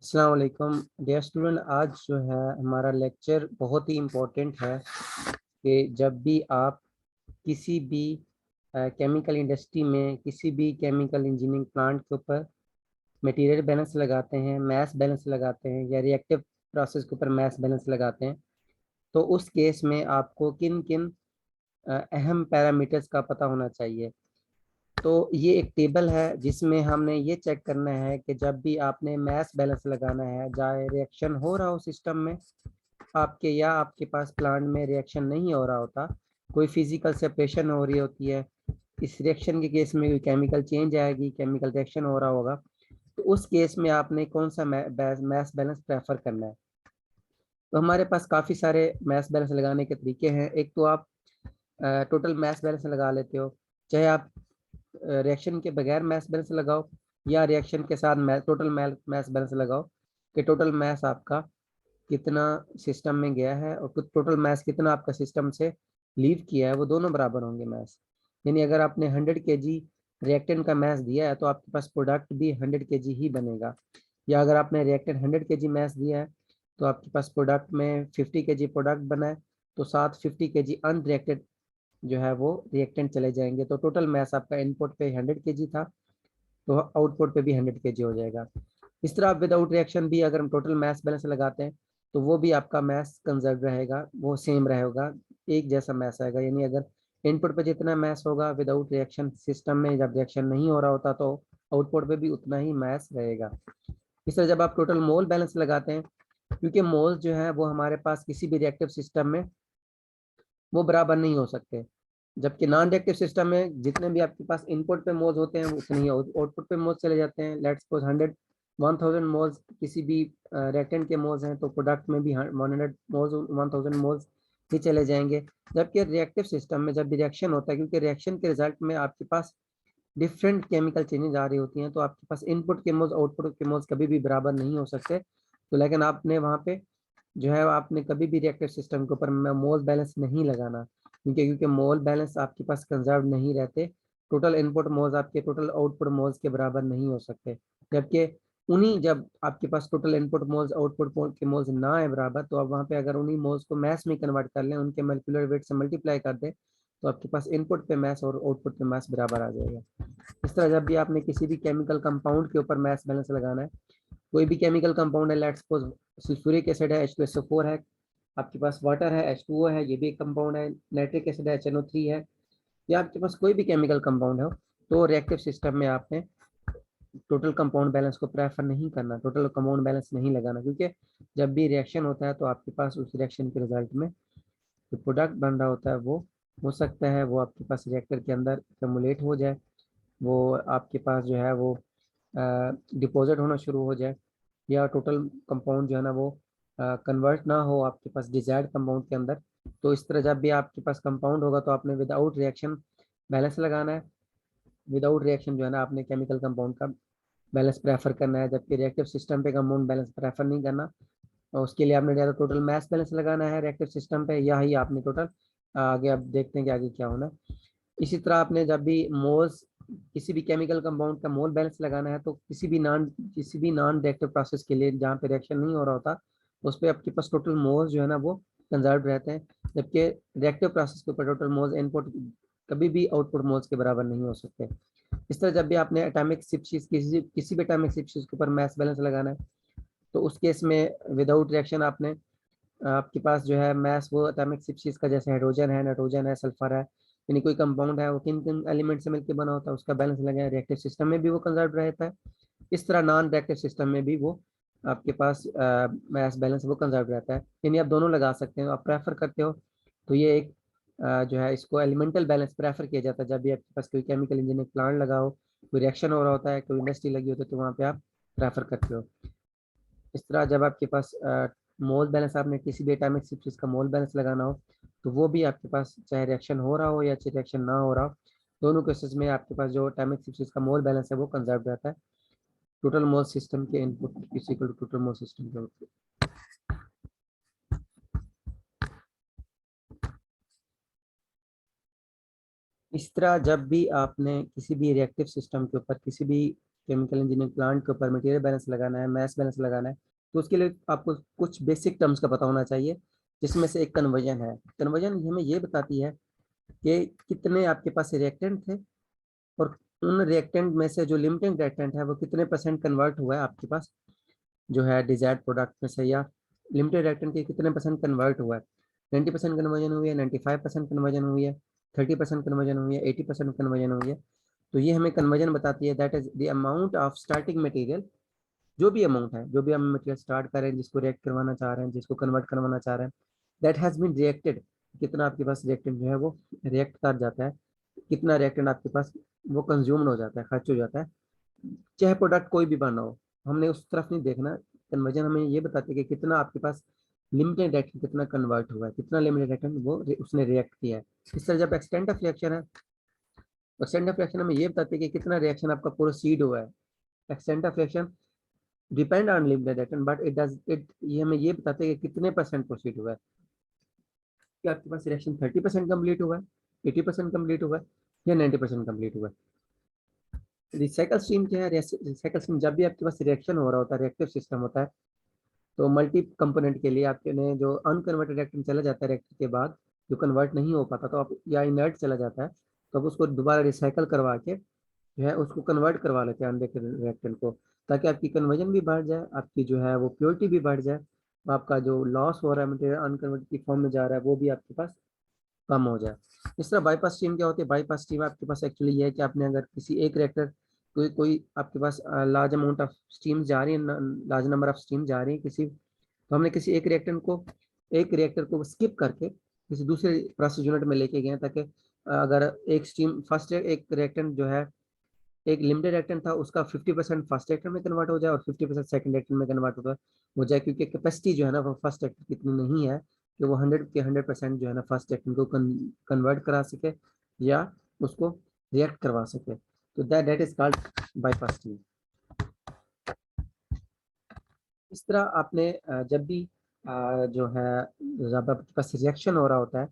अस्सलाम वालेकुम dear student. आज जो है हमारा लेक्चर बहुत ही इम्पोर्टेंट है कि जब भी आप किसी भी केमिकल इंडस्ट्री में किसी भी केमिकल इंजीनियरिंग प्लांट के ऊपर मटेरियल बैलेंस लगाते हैं, मास बैलेंस लगाते हैं या रिएक्टिव प्रोसेस के ऊपर मास बैलेंस लगाते हैं, तो उस केस में आपको किन किन अहम पैरामीटर्स का पता होना चाहिए। तो ये एक टेबल है जिसमें हमने ये चेक करना है कि जब भी आपने मास बैलेंस लगाना है, चाहे रिएक्शन हो रहा हो सिस्टम में आपके या आपके पास प्लांट में रिएक्शन नहीं हो रहा होता, कोई फिजिकल सेपरेशन हो रही होती है, इस रिएक्शन के केस में कोई केमिकल चेंज आएगी, केमिकल रिएक्शन हो रहा होगा, तो उस केस में आपने कौन सा मास बैलेंस प्रेफर करना है। तो हमारे पास काफ़ी सारे मास बैलेंस लगाने के तरीके हैं। एक तो आप टोटल मास बैलेंस लगा लेते हो, चाहे आप रिएक्शन के बगैर मास बैलेंस लगाओ या रिएक्शन के साथ टोटल मास बैलेंस लगाओ कि टोटल मास आपका कितना सिस्टम में गया है और टोटल मास कितना आपका सिस्टम से लीव किया है, वो दोनों बराबर होंगे मास। यानी अगर आपने 100 kg रिएक्टेंट का मास दिया है तो आपके पास प्रोडक्ट भी 100 kg ही बनेगा, या अगर आपने रिएक्टेंट 100 kg मास दिया है तो आपके पास प्रोडक्ट में 50 kg प्रोडक्ट बना है, तो साथ 50 kg अनरिएक्टेड जो है वो रिएक्टेंट चले जाएंगे, तो टोटल मास आपका इनपुट पे 100 kg था तो आउटपुट पे भी 100 kg हो जाएगा। इस तरह आप विदाउट रिएक्शन भी अगर हम टोटल मास बैलेंस लगाते हैं तो वो भी आपका मास कंजर्व रहेगा, वो सेम रहेगा, एक जैसा मास आएगा। यानी अगर इनपुट पे जितना मास होगा विदाउट रिएक्शन सिस्टम में, जब रिएक्शन नहीं हो रहा होता तो आउटपुट पे भी उतना ही मास रहेगा। इस तरह जब आप टोटल मोल बैलेंस लगाते हैं, क्योंकि मोल जो है वो हमारे पास किसी भी रिएक्टिव सिस्टम में वो बराबर नहीं हो सकते, जबकि नॉन रिएक्टिव सिस्टम में जितने भी आपके पास इनपुट पे मोल्स होते हैं उतने ही आउटपुट पे मोल्स चले जाते हैं। लेट्स सपोज 1000 मोल्स किसी भी रिएक्टेंट के मोल्स हैं तो प्रोडक्ट में भी 100 मोल्स 1000 मोल्स ही चले जाएंगे। जबकि रिएक्टिव सिस्टम में जब भी रिएक्शन होता है, क्योंकि रिएक्शन के रिजल्ट में आपके पास डिफरेंट केमिकल चेंजेस आ रही होती हैं, तो आपके पास इनपुट के मोल्स आउटपुट के मोल्स कभी भी बराबर नहीं हो सकते। तो लेकिन आपने वहाँ पे जो है आपने कभी भी रिएक्टिव सिस्टम के ऊपर मोल बैलेंस नहीं लगाना, क्योंकि मोल बैलेंस आपके पास कंजर्व नहीं रहते। टोटल इनपुट मोल्स आपके टोटल आउटपुट मोल्स के बराबर नहीं हो सकते, जबकि उन्हीं जब आपके पास टोटल इनपुट मोल्स आउटपुट के मोल्स ना आए बराबर, तो आप वहाँ पे अगर उन्हीं मोल्स को मैस में कन्वर्ट कर लें, उनके मॉलिक्यूलर वेट से मल्टीप्लाई कर दें, तो आपके पास इनपुट पे मैस और आउटपुट पे मैस बराबर आ जाएगा। इस तरह जब भी आपने किसी भी केमिकल कंपाउंड के ऊपर मैस बैलेंस लगाना है, कोई भी केमिकल कंपाउंड है, लेट्स सपोज सल्फ्यूरिक एसिड है H2SO4 है, आपके पास वाटर है H2O है, ये भी एक कंपाउंड है, नाइट्रिक एसिड है HNO3 है, या आपके पास कोई भी केमिकल कंपाउंड हो, तो रिएक्टिव सिस्टम में आपने टोटल कंपाउंड बैलेंस को प्रेफर नहीं करना, टोटल कंपाउंड बैलेंस नहीं लगाना, क्योंकि जब भी रिएक्शन होता है तो आपके पास उस रिएक्शन के रिजल्ट में जो प्रोडक्ट बन रहा होता है वो हो सकता है वो आपके पास रिएक्टर के अंदर कमुलेट हो जाए, वो आपके पास जो है वो डिपॉजिट होना शुरू हो जाए, या टोटल कंपाउंड जो है ना वो कन्वर्ट ना हो आपके पास डिजायर्ड कंपाउंड के अंदर। तो इस तरह जब भी आपके पास कंपाउंड होगा तो आपने विदाउट रिएक्शन बैलेंस लगाना है, विदाउट रिएक्शन जो है ना आपने केमिकल कंपाउंड का बैलेंस प्रेफर करना है, जबकि रिएक्टिव सिस्टम पे कंपाउंड बैलेंस प्रेफर नहीं करना। और उसके लिए आपने ज़्यादा टोटल मास बैलेंस लगाना है रिएक्टिव सिस्टम पे, या ही आपने टोटल आगे आप देखते हैं कि आगे क्या होना है। इसी तरह आपने जब भी मोल्स किसी भी केमिकल कंपाउंड का मोल बैलेंस लगाना है तो किसी भी नॉन रिएक्टिव प्रोसेस के लिए जहाँ पे रिएक्शन नहीं हो रहा होता, उस पर आपके पास टोटल मोल्स जो है ना वो कंजर्व रहते हैं, जबकि रिएक्टिव प्रोसेस के ऊपर टोटल मोल्स इनपुट कभी भी आउटपुट मोल्स के बराबर नहीं हो सकते। इस तरह जब भी आपने एटॉमिक स्पीशीज किसी भी एटॉमिक स्पीशीज के ऊपर मास बैलेंस लगाना है, तो उस केस में विदाउट रिएक्शन आपने आपके पास जो है मैस वो एटॉमिक स्पीशीज का, जैसे हाइड्रोजन है, नाइट्रोजन है, सल्फर है, यानी कोई कंपाउंड है वो किन किन एलिमेंट से मिलकर बना होता है उसका बैलेंस लगाए, रिएक्टिव सिस्टम में भी वो कंजर्व रहता है। इस तरह नॉन रिएक्टिव सिस्टम में भी वो आपके पास मैस बैलेंस वो कंजर्व रहता है, यानी आप दोनों लगा सकते हो, आप प्रेफर करते हो तो ये एक जो है इसको एलिमेंटल बैलेंस प्रेफर किया जाता है। जब भी आपके पास कोई केमिकल इंजीनियरिंग प्लांट लगा हो, कोई रिएक्शन हो रहा होता है, कोई इंडस्ट्री लगी होती है, तो वहाँ पे आप प्रेफर करते हो। इस तरह जब आपके पास मोल बैलेंस आपने किसी भी एटॉमिक स्पीशीज का मोल बैलेंस लगाना हो, तो वो भी आपके पास चाहे रिएक्शन हो रहा हो या चाहे रिएक्शन ना हो रहा हो, दोनों केसेस में आपके पास जो एटॉमिक स्पीशीज का मोल बैलेंस है वो कंजर्व रहता है टोटल मोल सिस्टम के input is equal to total mole system के आउटपुट। इस तरह जब भी आपने किसी भी रिएक्टिव सिस्टम के ऊपर किसी भी केमिकल इंजीनियरिंग प्लांट के ऊपर मटेरियल बैलेंस लगाना है, मैस बैलेंस लगाना है, तो उसके लिए आपको कुछ बेसिक टर्म्स का पता होना चाहिए, जिसमें से एक कन्वर्जन है। कन्वर्जन हमें ये बताती है कि कितने आपके पास रिएक्टेंट थे और उन रिएक्टेंट में से जो लिमिटिंग रिएक्टेंट है वो कितने % कन्वर्ट हुआ है आपके पास जो है डिजायर्ड प्रोडक्ट में से, या लिमिटेड रिएक्टेंट के कितने % कन्वर्ट हुआ है। 90% कन्वर्जन हुई है, 95% कन्वर्जन हुई है, 30% कन्वर्जन हुई है, 80% कन्वर्जन हुई है। तो ये हमें कन्वर्जन बताती है, that is the amount of starting material, जो भी अमाउंट है, जो भी हम मटेरियल स्टार्ट कर रहे हैं, जिसको रिएक्ट करवाना चाह रहे हैं, जिसको कन्वर्ट करवाना चाह रहे हैं, दैट हैज बीन रिएक्टेड, कितना आपके पास रिएक्टेंट जो है वो रिएक्ट कर जाता है, कितना रिएक्टेंट आपके पास वो कंज्यूम्ड हो जाता है, खर्च हो जाता है, चाहे प्रोडक्ट कोई भी बना हो। हमने उस तरफ नहीं देखना। कन्वर्जन हमें ये बताती है कि कितना आपके पास लिमिटेड रिएक्टेंट कितना कन्वर्ट हुआ है, कितना लिमिटेड रिएक्टेंट वो उसने रिएक्ट किया है। इस तरह जब एक्सटेंट ऑफ रिएक्शन है, एक्सटेंट ऑफ रिएक्शन हमें ये बताती है कि कितना रिएक्शन आपका प्रोसीड हुआ है। Extent of reaction depend on limited reactant, but it ये हमें ये बताते हैं कि कितने % प्रोसीड हुआ है, कि आपके पास रिएक्शन 30% कंप्लीट हुआ है, 80% कंप्लीट हुआ है, या 90% कंप्लीट हुआ है। रिसाइकल स्ट्रीम क्या है? रिसाइकल स्ट्रीम जब भी आपके पास रिएक्शन हो रहा होता है, रिएक्टिव सिस्टम होता है, तो मल्टी कंपोनेंट के लिए आपके ने जो अनकन्वर्टेड रिएक्टेंट चला जाता है रिएक्टर के बाद, जो कन्वर्ट नहीं हो पाता, तो आप या इनर्ट चला जाता है, तो आप उसको दोबारा रिसाइकल करवा के जो है उसको कन्वर्ट करवा लेते हैं अनरिएक्टेड रिएक्टेंट को, ताकि आपकी कन्वर्जन भी बढ़ जाए, आपकी जो है वो प्योरिटी भी बढ़ जाए, आपका जो लॉस हो रहा है मटेरियल अनकन्वर्टेड की फॉर्म में जा रहा है वो भी आपके पास कम हो जाए। इस तरह बाईपास स्ट्रीम क्या होती है? बाईपास स्ट्रीम आपके पास एक्चुअली ये है कि आपने अगर किसी एक रिएक्टर कोई आपके पास लार्ज अमाउंट ऑफ स्ट्रीम जा रही है, लार्ज नंबर ऑफ स्ट्रीम जा रही है किसी, तो हमने किसी एक रिएक्टर को स्किप करके किसी दूसरे प्रोसेस यूनिट में लेके गए, ताकि अगर एक स्ट्रीम फर्स्ट एक रिएक्टेंट जो है एक लिमिटेड रिएक्टेंट था उसका 50% फर्स्ट रिएक्टर में कन्वर्ट हो जाए और 50% सेकंड रिएक्टर में कन्वर्ट हो जाए, क्योंकि कैपेसिटी जो है ना वो फर्स्ट रिएक्टर की इतनी नहीं है कि वो 100% जो है ना फर्स्ट रिएक्टर को कन्वर्ट करा सके या उसको रिएक्ट करवा सके। तो that is called bypass stream. इस तरह आपने जब भी जो है जब आपके पास रिएक्शन हो रहा होता है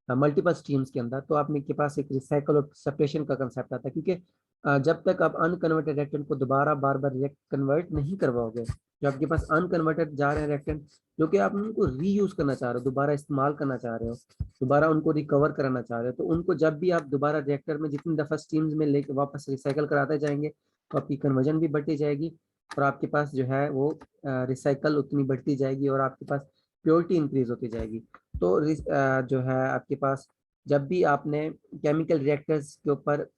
मल्टीपल स्ट्रीम्स के अंदर, तो आपने के पास एक रिसाइकल और सेपरेशन का कंसेप्ट आता है, क्योंकि जब तक आप अनकन्वर्टेड रिएक्टेंट को दोबारा बार बार रिएक्ट कन्वर्ट नहीं करवाओगे, जो आपके पास अनकन्वर्टेड जा रहे हैं रिएक्टेंट, जो कि आप उनको रीयूज करना चाह रहे हो, दोबारा इस्तेमाल करना चाह रहे हो, दोबारा उनको रिकवर कराना चाह रहे हो, तो उनको जब भी आप दोबारा रिएक्टर में जितनी दफा स्ट्रीम्स में लेके वापस रिसाइकल कराते जाएंगे, तो आपकी कन्वर्जन भी बढ़ती जाएगी और आपके पास जो है वो रिसाइकल उतनी बढ़ती जाएगी और आपके पास प्योरिटी इंक्रीज होती जाएगी। तो जो है आपके पास जब भी आपने केमिकल रिएक्टर्स के ऊपर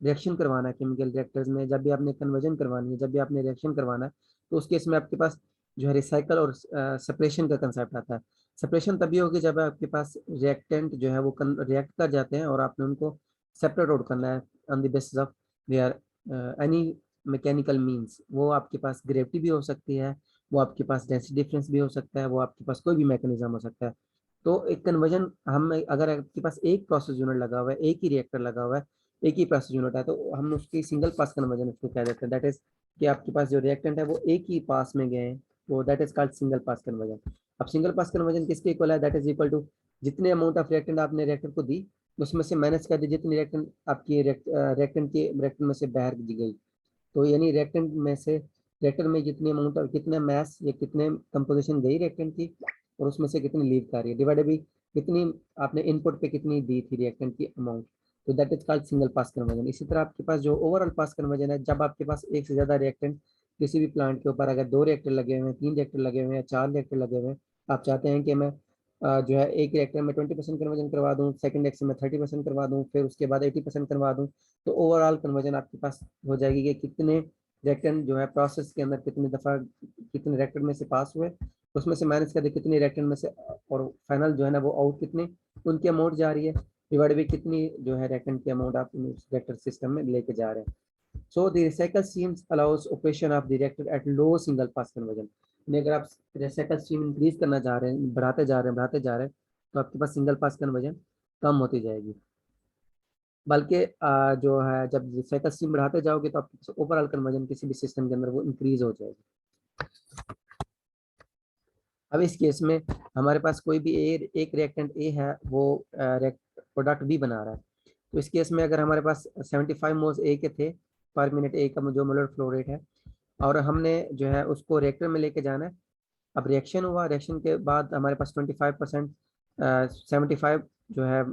रिएक्शन करवाना है, केमिकल रिएक्टर्स में जब भी आपने कन्वर्जन करवानी है, जब भी आपने रिएक्शन करवाना है, तो उस केस में आपके पास जो है रिसाइकल और सेपरेशन का कंसेप्ट आता है। सेपरेशन तभी होगी जब आपके पास रिएक्टेंट जो है वो रिएक्ट कर जाते हैं और आपने उनको सेपरेट आउट करना है on the basis of their any mechanical means. वो आपके पास ग्रेविटी भी हो सकती है, वो आपके पास डेंसिटी डिफरेंस भी हो सकता है, वो आपके पास कोई भी मैकेनिज्म हो सकता है। तो एक कन्वर्जन हम अगर आपके पास एक प्रोसेस यूनिट लगा हुआ है, एक ही रिएक्टर लगा हुआ है, एक ही प्रोसेस यूनिट है, तो हम उसकी सिंगल पास कन्वर्जन उसको कह देते हैं। दैट इज कि आपके पास जो रिएक्टेंट है वो एक ही पास में गए, तो that is called single pass conversion. अब सिंगल पास कन्वर्जन किसके इक्वल है? दैट इज इक्वल टू जितने अमाउंट ऑफ रिएक्टेंट आपने रिएक्टर को दी उसमें से माइनस कर दी जितनी रिएक्टेंट आपकी रिएक्टेंट में से बाहर दी गई। तो यानी रिएक्टर में जितनी अमाउंट और कितने मैस या कितने कंपोजिशन गई रिएक्टेंट की और उसमें से कितनी लीव कर रही है, डिवाइडेड बाई कितनी आपने इनपुट पे कितनी दी थी रिएक्टेंट की अमाउंट। तो that is called single pass conversion. इसी तरह आपके पास जो ओवरऑल पास कन्वर्जन है, जब आपके पास एक से ज्यादा रिएक्टेंट किसी भी प्लांट के ऊपर, अगर 2 रिएक्टर लगे हुए हैं, 3 रिएक्टर लगे हुए हैं, 4 रिएक्टर लगे हुए हैं, आप चाहते हैं कि मैं जो है एक रिएक्टर में 20% कन्वर्जन करवा दूं, सेकंड रिएक्टर में 30% करवा दूं, फिर उसके बाद 80% करवा दूं, तो ओवरऑल कन्वर्जन आपके पास हो जाएगी कि कितने रिएक्टेंट जो है प्रोसेस के अंदर कितनी दफा कितने रिएक्टर में से पास हुए, उसमें से माइनस कर दे कितने रिएक्टेंट में से, और फाइनल जो है ना वो आउट कितने उनकी अमाउंट जा रही है, डिवाइड बाई कितनी जो है रिएक्टेंट की अमाउंट आप उस रिएक्टर सिस्टम में लेके जा रहे हैं। So the recycle streams allows operation of the reactor at low single pass conversion। अगर आप recycle stream इंक्रीज करना चाह रहे हैं, बढ़ाते जा रहे हैं, तो आपके पास सिंगल पास कन्वर्जन कम होती जाएगी। बल्कि जो है जब रिसाइकल स्ट्रीम बढ़ाते जाओगे तो आपके ओवरऑल कन्वर्जन किसी भी सिस्टम के अंदर वो इंक्रीज हो जाएगी। अब इस केस में हमारे पास कोई भी एक रिएक्टेंट ए है, वो प्रोडक्ट बी बना रहा है, तो इस केस में अगर हमारे पास 75 मोल्स ए के थे पर मिनट ए का जो मोलर फ्लो रेट है, और हमने जो है उसको रिएक्टर में लेके जाना है। अब रिएक्शन हुआ, रिएक्शन के बाद हमारे पास 25% 75 जो है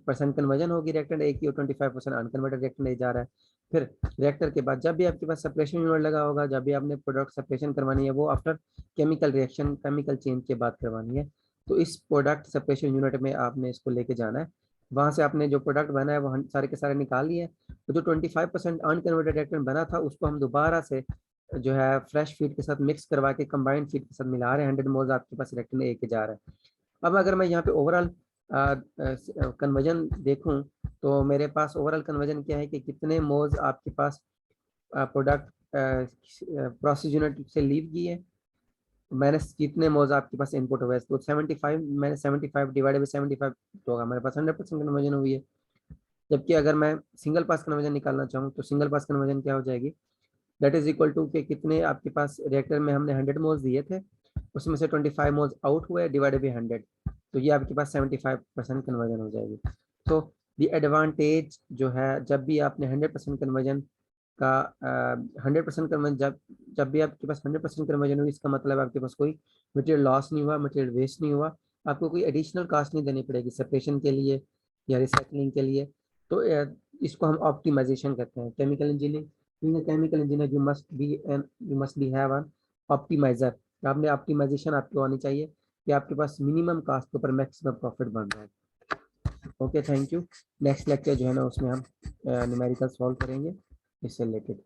परसेंट कन्वर्जन होगी रिएक्टेंट ए की, और 25% अनकन्वर्टेड रिएक्टेंट ए जा रहा है। फिर रिएक्टर के बाद जब भी आपके पास सेपरेशन यूनिट लगा होगा, जब भी आपने प्रोडक्ट सेपरेशन करवानी है, वो after chemical reaction, chemical change के बाद करवानी है। तो इस प्रोडक्ट सेपरेशन यूनिट में आपने इसको लेके जाना है। वहां से आपने जो प्रोडक्ट बना है वो सारे के सारे निकाल लिए। तो जो 25% अनकन्वर्टेड रिएक्टेंट बना था उसको हम दोबारा से जो है फ्रेश फीड के साथ मिक्स करवा के कंबाइंड फीड के साथ मिला रहे हैं। 100 मोल्स आपके पास रिएक्टेंट ए के जा रहा है। अब अगर मैं यहाँ पे ओवरऑल कन्वर्जन देखूं, तो मेरे पास ओवरऑल कन्वर्जन क्या है कि कितने मोल्स आपके पास प्रोडक्ट प्रोसेस यूनिट से लीव की है, मैंने कितने मोल्स आपके पास इनपुट हुए। तो 75 मैंने 75 डिवाइडेड बाई 75 तो होगा हमारे पास 100% कन्वर्जन हुई है। जबकि अगर मैं सिंगल पास कन्वर्जन निकालना चाहूँ तो सिंगल पास कन्वर्जन क्या हो जाएगी, दैट इज इक्वल टू के कितने आपके पास रिएक्टर में हमने 100 मोल्स दिए थे, उसमें से 25 मोल्स आउट हुए डिवाइडेड बाई 100, तो ये आपके पास 75% कन्वर्जन हो जाएगी। तो द एडवांटेज जो है, जब भी आपने 100% कन्वर्जन का 100% कन्वर्जन, जब भी आपके पास 100% कन्वर्जन हुई, इसका मतलब आपके पास कोई मटेरियल लॉस नहीं हुआ, मटेरियल वेस्ट नहीं हुआ, आपको कोई एडिशनल कॉस्ट नहीं देनी पड़ेगी सेपरेशन के लिए या रिसाइकलिंग के लिए। तो इसको हम ऑप्टिमाइजेशन कहते हैं। Chemical engineering, being a chemical engineer you must be have an optimizer। आपने ऑप्टिमाइजेशन आपको आनी चाहिए कि आपके पास मिनिमम कॉस्ट के ऊपर मैक्सिमम प्रॉफिट बन रहा है। Okay, thank you. Next lecture जो है ना उसमें हम न्यूमेरिकल सॉल्व करेंगे इससे रिलेटेड।